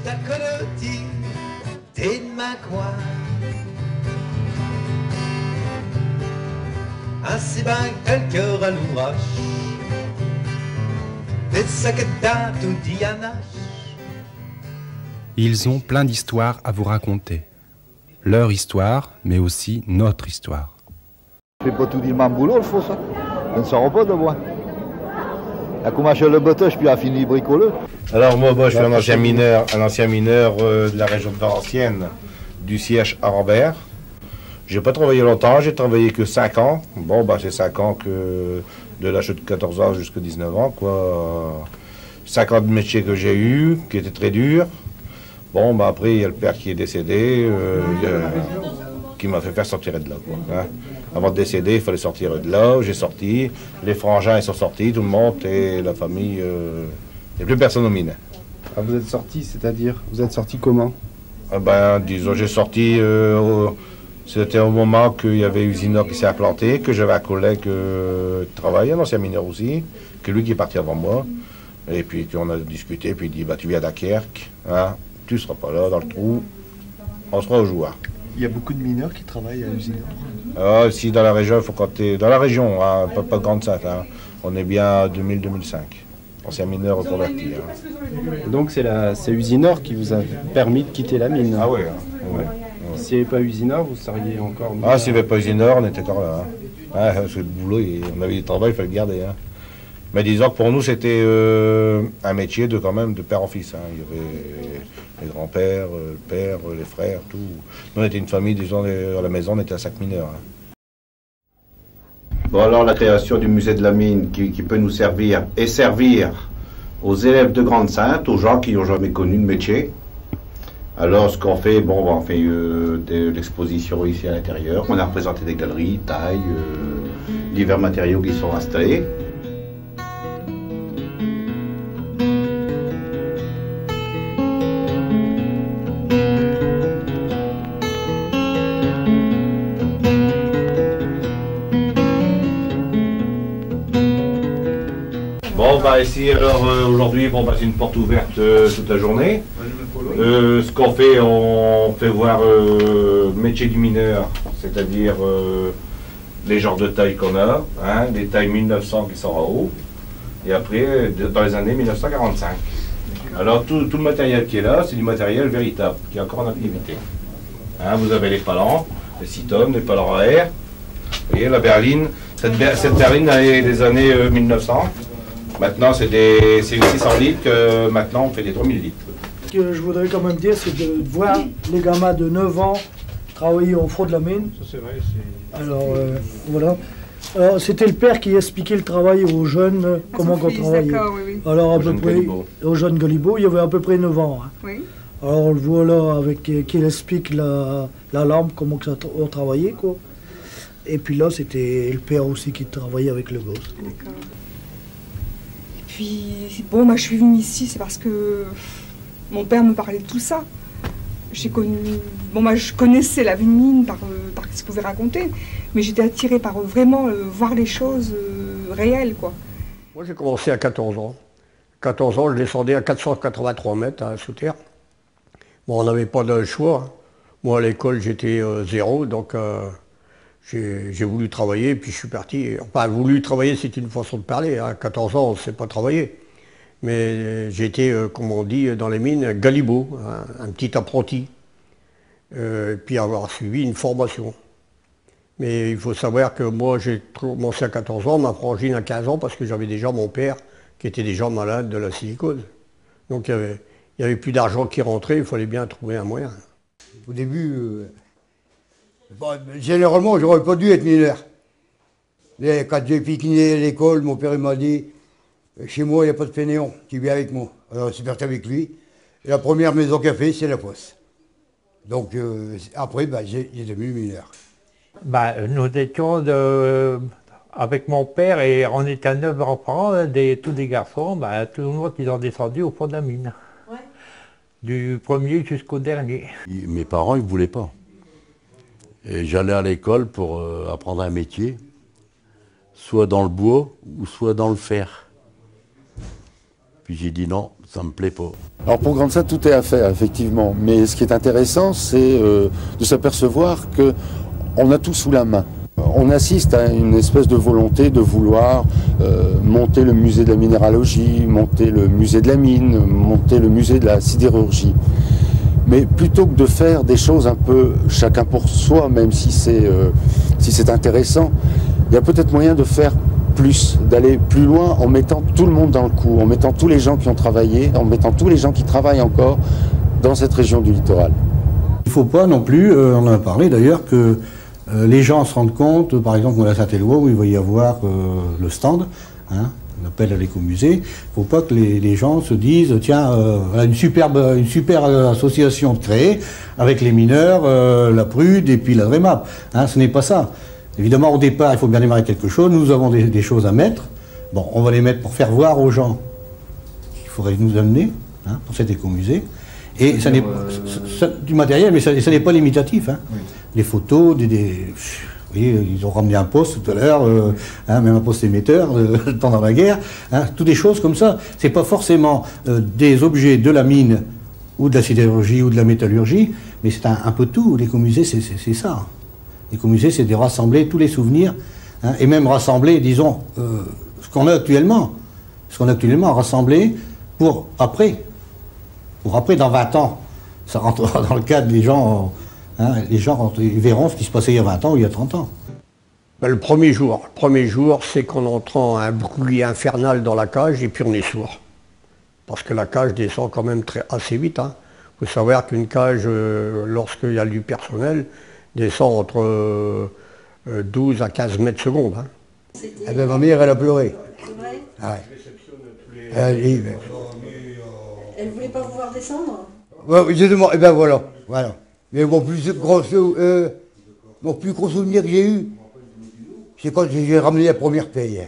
tacoloti, t'es ma quoi. Ainsi ben quelques ralouraches, des saquetas tout dianache. Ils ont plein d'histoires à vous raconter. Leur histoire, mais aussi notre histoire. Je fais pas tout dire mon boulot, il faut ça. Je ne saurais pas de moi. À commencer le bottage, puis à finir bricoleux. Alors moi, je suis un ancien mineur de la région de Valenciennes, du siège à Rambert. J'ai pas travaillé longtemps, j'ai travaillé que 5 ans. Bon, bah c'est 5 ans que de l'âge de 14 ans jusqu'à 19 ans, quoi. 5 ans de métier que j'ai eu, qui était très dur. Bon, bah après, il y a le père qui est décédé, qui m'a fait faire sortir de là, quoi. Hein. Avant de décéder, il fallait sortir de là, j'ai sorti. Les frangins, ils sont sortis, tout le monde, et la famille, il n'y a plus personne aux mines. Ah, vous êtes sorti, c'est-à-dire, vous êtes sorti comment? Ah ben, disons, j'ai sorti, c'était au moment qu'il y avait Usinor qui s'est implanté, que j'avais un collègue qui travaillait, un ancien mineur aussi, que lui qui est parti avant moi. Et puis on a discuté, puis il dit, bah tu viens à Dunkerque, hein, tu seras pas là dans le trou, on sera au joueur. Il y a beaucoup de mineurs qui travaillent à l'usine. Ah, si dans la région, il faut compter, dans la région, hein, pas grande sainte, hein, on est bien à 2000-2005. Ancien mineur reconverti. Hein. Donc c'est Usinor qui vous a permis de quitter la mine. Ah oui. Ouais. S'il n'y avait pas Usinor, vous seriez encore... Ah, s'il n'y avait pas Usinor, on était encore là. Hein. Ah, parce que le boulot, on avait du travail, il fallait le garder. Hein. Mais disons que pour nous, c'était un métier quand même de père en fils. Hein. Il y avait les grands-pères, le père, les frères, tout. Nous, on était une famille, disons, à la maison, on était à 5 mineurs. Hein. Bon, alors, la création du musée de la mine qui peut nous servir et servir aux élèves de Grande-Sainte, aux gens qui n'ont jamais connu de métier. Alors, ce qu'on fait, bon, on fait de l'exposition ici à l'intérieur. On a représenté des galeries, tailles, divers matériaux qui sont installés. Bon, bah ici, alors aujourd'hui, bon, bah, c'est une porte ouverte toute la journée. Ce qu'on fait, on fait voir le métier du mineur, c'est-à-dire les genres de tailles qu'on a, hein, les tailles 1900 qui sont en haut, et après, dans les années 1945. Alors tout le matériel qui est là, c'est du matériel véritable, qui est encore en activité. Hein, vous avez les palans, les 6 tonnes, les palans à air. Vous voyez, la berline, cette berline des années 1900. Maintenant, c'est 600 litres, que maintenant on fait des 3000 litres. Ce que je voudrais quand même dire, c'est de voir les gamins de 9 ans travailler au fond de la mine. Ça, c'est vrai. Alors, voilà. Alors, c'était le père qui expliquait le travail aux jeunes, comment on travaillait. Oui. Alors, à peu près, aux jeunes Galibo, il y avait à peu près 9 ans. Hein. Oui. Alors, on le voit là, avec qui explique la lampe, comment on travaillait, quoi. Et puis là, c'était le père aussi qui travaillait avec le gosse. D'accord. Puis, bon, moi je suis venue ici, c'est parce que mon père me parlait de tout ça. J'ai connu... Bon, moi je connaissais la vie de mine par ce qu'il pouvait raconter, mais j'étais attirée par vraiment voir les choses réelles, quoi. Moi j'ai commencé à 14 ans. 14 ans, je descendais à 483 mètres hein, sous terre. Bon, on n'avait pas de choix. Hein. Moi à l'école j'étais 0, donc j'ai voulu travailler, puis je suis parti. Enfin, voulu travailler, c'est une façon de parler. À 14 ans, on ne sait pas travailler. Mais j'ai été, comme on dit dans les mines, galibot, hein, un petit apprenti. Puis avoir suivi une formation. Mais il faut savoir que moi, j'ai commencé à 14 ans, ma frangine à 15 ans, parce que j'avais déjà mon père qui était déjà malade de la silicose. Donc il n'y avait plus d'argent qui rentrait, il fallait bien trouver un moyen. Au début, généralement, j'aurais pas dû être mineur. Mais quand j'ai piquiné à l'école, mon père m'a dit « Chez moi, il n'y a pas de fainéant, tu viens avec moi ». Alors, je suis parti avec lui. Et la première maison qu'il a fait, c'est la fosse. Donc, après, j'ai devenu mineur. Nous étions avec mon père et on était 9 enfants, tous des garçons. Tout le monde, ils ont descendu au fond de la mine. Ouais. Du premier jusqu'au dernier. Mes parents, ils ne voulaient pas. Et j'allais à l'école pour apprendre un métier, soit dans le bois ou soit dans le fer. Puis j'ai dit non, ça me plaît pas. Alors pour Grande Sainte, tout est à faire, effectivement. Mais ce qui est intéressant, c'est de s'apercevoir qu'on a tout sous la main. On assiste à une espèce de volonté de vouloir monter le musée de la minéralogie, monter le musée de la mine, monter le musée de la sidérurgie. Mais plutôt que de faire des choses un peu chacun pour soi, même si c'est intéressant, il y a peut-être moyen de faire plus, d'aller plus loin en mettant tout le monde dans le coup, en mettant tous les gens qui ont travaillé, en mettant tous les gens qui travaillent encore dans cette région du littoral. Il ne faut pas non plus, on en a parlé d'ailleurs, que les gens se rendent compte, par exemple à Saint-Éloi où il va y avoir le stand, hein, on appelle à l'écomusée, il ne faut pas que les gens se disent tiens, une super association créée avec les mineurs, la Prude et puis la DREMAP. Hein, ce n'est pas ça. Évidemment, au départ, il faut bien démarrer quelque chose. Nous avons des choses à mettre. Bon, on va les mettre pour faire voir aux gens qu'il faudrait nous amener hein, pour cet écomusée. Et ça n'est du matériel, mais ça n'est pas limitatif. Hein. Oui. Les photos, vous voyez, ils ont ramené un poste tout à l'heure, hein, même un poste émetteur pendant la guerre. Hein, toutes des choses comme ça. C'est pas forcément des objets de la mine ou de la sidérurgie ou de la métallurgie, mais c'est un peu tout. L'écomusée, c'est ça. L'écomusée, c'est de rassembler tous les souvenirs, hein, et même rassembler, disons, ce qu'on a actuellement. Ce qu'on a actuellement, rassembler pour après. Pour après, dans 20 ans. Ça rentrera dans le cadre des gens, hein, les gens ils verront ce qui se passait il y a 20 ans ou il y a 30 ans. Ben, le premier jour, c'est qu'on entend un bruit infernal dans la cage et puis on est sourd. Parce que la cage descend quand même assez vite. Hein. Il faut savoir qu'une cage, lorsqu'il y a du personnel, descend entre 12 à 15 mètres secondes. Hein. Eh ben, ma mère, elle a pleuré. C'est vrai? Ah ouais. Elle ne voulait pas vous voir descendre? Ouais, justement, et ben voilà. Mais mon plus gros souvenir que j'ai eu, c'est quand j'ai ramené la première paye.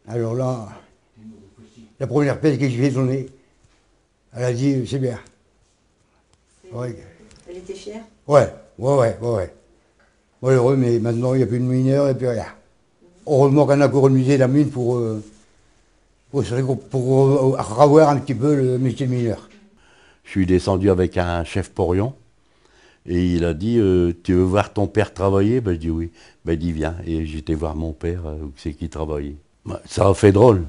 Alors là, la première paye que je lui ai donnée, elle a dit c'est bien. Ouais. Elle était fière? Ouais. Malheureux, mais maintenant il n'y a plus de mineurs et puis rien. Heureusement qu'on a encore le musée de la mine pour revoir un petit peu le métier de mineur. Je suis descendu avec un chef porion et il a dit tu veux voir ton père travailler? Ben, je dis oui. Ben, il dit viens. Et j'étais voir mon père, où c'est qu'il travaillait. Ben, ça a fait drôle.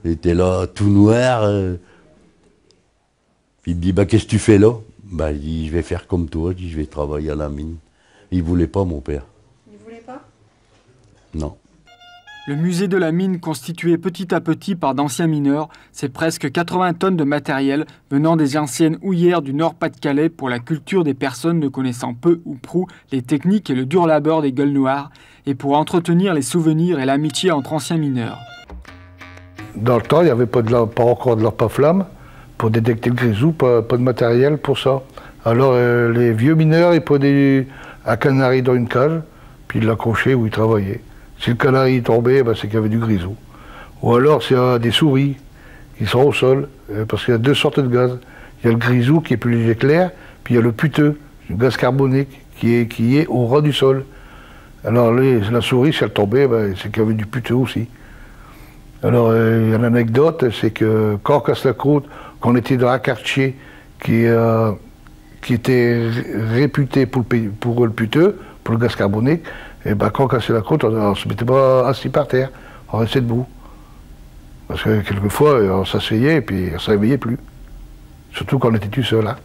Il était là tout noir. Puis il me dit ben, qu'est-ce que tu fais là? Ben, il dit je vais faire comme toi, je vais travailler à la mine. Il voulait pas, mon père. Il voulait pas? Non. Le musée de la mine, constitué petit à petit par d'anciens mineurs, c'est presque 80 tonnes de matériel venant des anciennes houillères du Nord-Pas-de-Calais pour la culture des personnes ne connaissant peu ou prou les techniques et le dur labeur des gueules noires, et pour entretenir les souvenirs et l'amitié entre anciens mineurs. Dans le temps, il n'y avait pas encore de lampe à flamme pour détecter le grisou, pas de matériel pour ça. Alors les vieux mineurs, ils prenaient un canari dans une cage, puis ils l'accrochaient où ils travaillaient. Si le canari tombait, ben, c'est qu'il y avait du grisou. Ou alors c'est des souris qui sont au sol, parce qu'il y a deux sortes de gaz. Il y a le grisou qui est plus léger que l'air, puis il y a le puteux, le gaz carbonique, qui est au ras du sol. Alors la souris, si elle tombait, ben, c'est qu'il y avait du puteux aussi. Alors il y a une anecdote, c'est que quand on casse la croûte, qu'on était dans un quartier qui était réputé pour le puteux, pour le gaz carbonique, et ben quand on cassait la croûte, on ne se mettait pas assis par terre, on restait debout. Parce que quelquefois, on s'asseyait et puis on ne se réveillait plus. Surtout quand on était tout seul. Hein.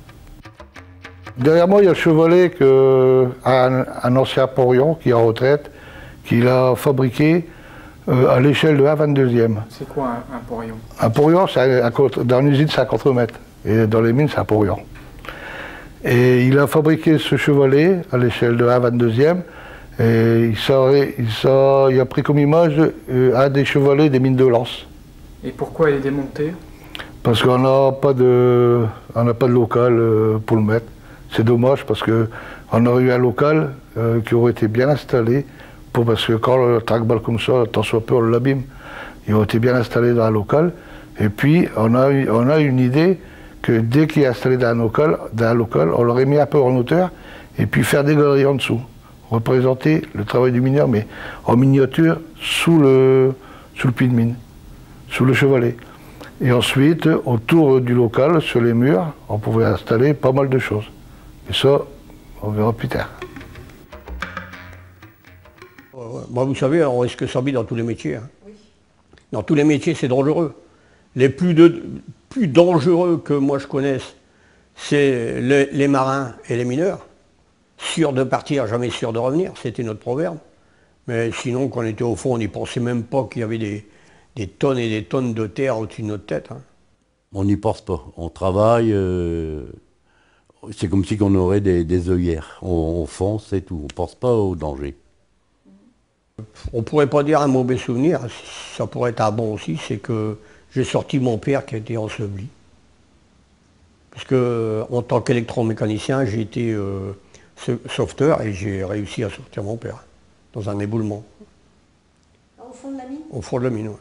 Derrière moi, il y a le chevalet un ancien porion qui est en retraite, qui l'a fabriqué à l'échelle de 1/22e. C'est quoi un porion? Un porion, dans une usine, c'est un contre-mètre. Et dans les mines, c'est un porion. Et il a fabriqué ce chevalet à l'échelle de 1/22e. Et il a pris comme image un des chevalets des mines de Lens. Et pourquoi il est démonté? Parce qu'on n'a pas de local pour le mettre. C'est dommage parce qu'on aurait eu un local qui aurait été bien installé. Parce que quand le trackball comme ça, tant soit peu, on l'abîme. Il aurait été bien installé dans un local. Et puis, on a une idée que dès qu'il est installé dans un local, on l'aurait mis un peu en hauteur et puis faire des galeries en dessous. Représenter le travail du mineur, mais en miniature sous le puits de mine. sous le chevalet. Et ensuite, autour du local, sur les murs, on pouvait installer pas mal de choses. Et ça, on verra plus tard. Bah, vous savez, on risque sa vie dans tous les métiers. Hein. Oui. Dans tous les métiers, c'est dangereux. Les plus dangereux que moi je connaisse, c'est les marins et les mineurs. Sûrs de partir, jamais sûrs de revenir, c'était notre proverbe. Mais sinon, quand on était au fond, on n'y pensait même pas qu'il y avait des tonnes et des tonnes de terre au-dessus de notre tête. Hein. On n'y pense pas. On travaille, c'est comme si on aurait des œillères. On fonce et tout. On ne pense pas au danger. On ne pourrait pas dire un mauvais souvenir, ça pourrait être un bon aussi, c'est que j'ai sorti mon père qui a été enseveli. Parce que en tant qu'électromécanicien, j'ai été sauveteur et j'ai réussi à sortir mon père dans un éboulement. Au fond de la mine? Au fond de la mine, oui.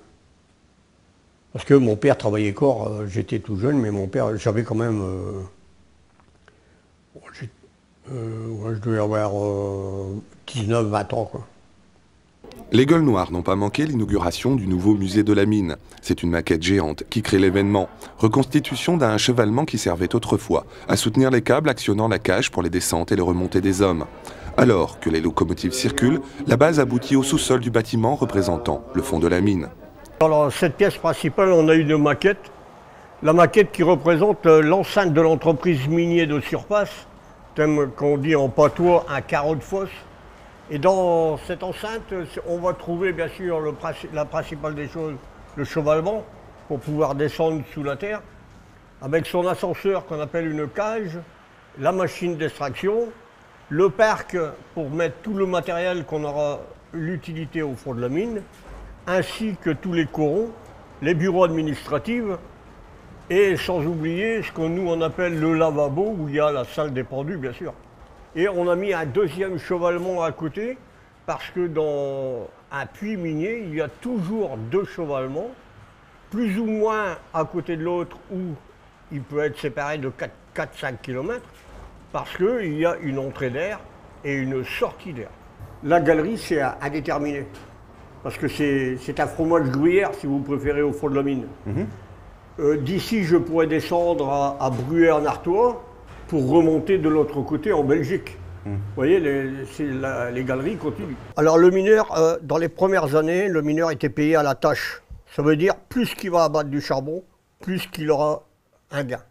Parce que mon père travaillait corps, j'étais tout jeune, mais mon père, j'avais quand même... je devais avoir 19-20 ans, quoi. Les Gueules Noires n'ont pas manqué l'inauguration du nouveau musée de la mine. C'est une maquette géante qui crée l'événement. Reconstitution d'un chevalement qui servait autrefois à soutenir les câbles actionnant la cage pour les descentes et les remontées des hommes. Alors que les locomotives circulent, la base aboutit au sous-sol du bâtiment représentant le fond de la mine. Dans cette pièce principale, on a une maquette. La maquette qui représente l'enceinte de l'entreprise minière de surface, thème qu'on dit en patois un carreau de fosse. Et dans cette enceinte, on va trouver bien sûr la principale des choses, le chevalement, pour pouvoir descendre sous la terre, avec son ascenseur qu'on appelle une cage, la machine d'extraction, le parc pour mettre tout le matériel qu'on aura l'utilité au fond de la mine, ainsi que tous les corons, les bureaux administratifs, et sans oublier ce qu'on nous on appelle le lavabo, où il y a la salle des pendus bien sûr. Et on a mis un deuxième chevalement à côté, parce que dans un puits minier, il y a toujours deux chevalements, plus ou moins à côté de l'autre, où il peut être séparé de 4-5 km, parce qu'il y a une entrée d'air et une sortie d'air. La galerie, c'est indéterminé, parce que c'est un fromage gruyère, si vous préférez, au fond de la mine. D'ici, je pourrais descendre à Bruay-en-Artois, pour remonter de l'autre côté en Belgique. Vous voyez, les galeries continuent. Alors le mineur, dans les premières années, le mineur était payé à la tâche. Ça veut dire, plus qu'il va abattre du charbon, plus qu'il aura un gain.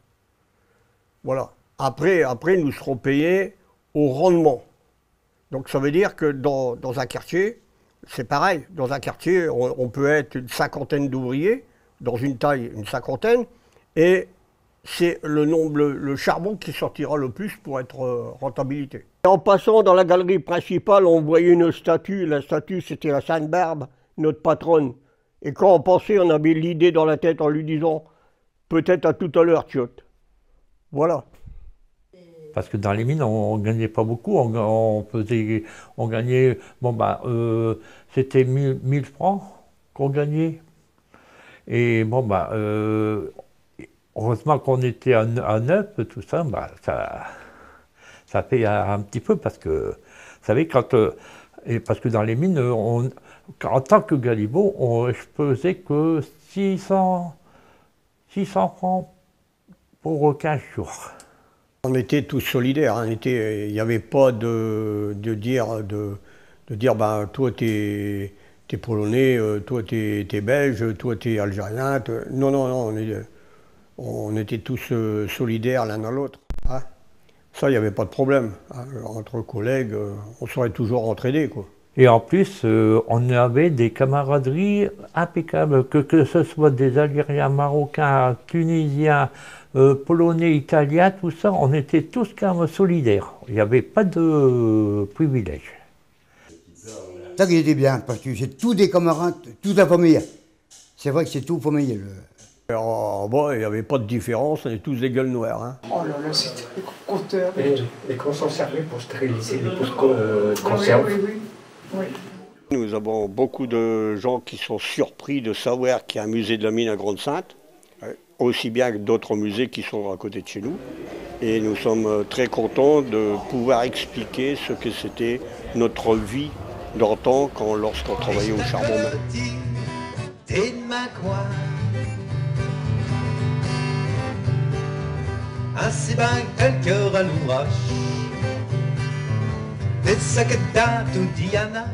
Voilà. Après, nous serons payés au rendement. Donc ça veut dire que dans un quartier, c'est pareil. Dans un quartier, on peut être une cinquantaine d'ouvriers, dans une taille, une cinquantaine, et c'est le charbon qui sortira le plus pour être rentabilité. En passant dans la galerie principale, on voyait une statue. La statue, c'était la Sainte Barbe, notre patronne. Et quand on pensait, on avait l'idée dans la tête en lui disant « peut-être à tout à l'heure, Tiotte ». Voilà. Parce que dans les mines, on ne gagnait pas beaucoup. On gagnait, c'était 1000 francs qu'on gagnait. Et bon, heureusement qu'on était à neuf, tout ça, ça fait un petit peu parce que, vous savez, parce que dans les mines, en tant que galibot, je faisais que 600 francs pour 15 jours. On était tous solidaires, hein, il n'y avait pas de dire, toi t'es polonais, toi t'es belge, toi t'es algérien, non, on était tous solidaires l'un dans l'autre. Hein. Ça, il n'y avait pas de problème. Hein. Entre collègues, on saurait toujours entraider, quoi. Et en plus, on avait des camaraderies impeccables, que ce soit des Algériens, Marocains, Tunisiens, Polonais, Italiens, tout ça, on était tous quand même solidaires. Il n'y avait pas de privilèges. Ça qui était bien, parce que c'est tous des camarades, toute la famille. C'est vrai que c'est tout famille. En bas, il n'y avait pas de différence, on est tous des gueules noires. Hein. Oh là là, c'était des compteurs. Et qu'on s'en servait pour stériliser les pots de conserve. Oui. Nous avons beaucoup de gens qui sont surpris de savoir qu'il y a un musée de la mine à Grande-Synthe, aussi bien que d'autres musées qui sont à côté de chez nous. Et nous sommes très contents de pouvoir expliquer ce que c'était notre vie d'antan lorsqu'on travaillait au charbon. T'es de ma coin. ainsi ben tel cœur à l'ouvrage. Des sacs d'âme tout Diana.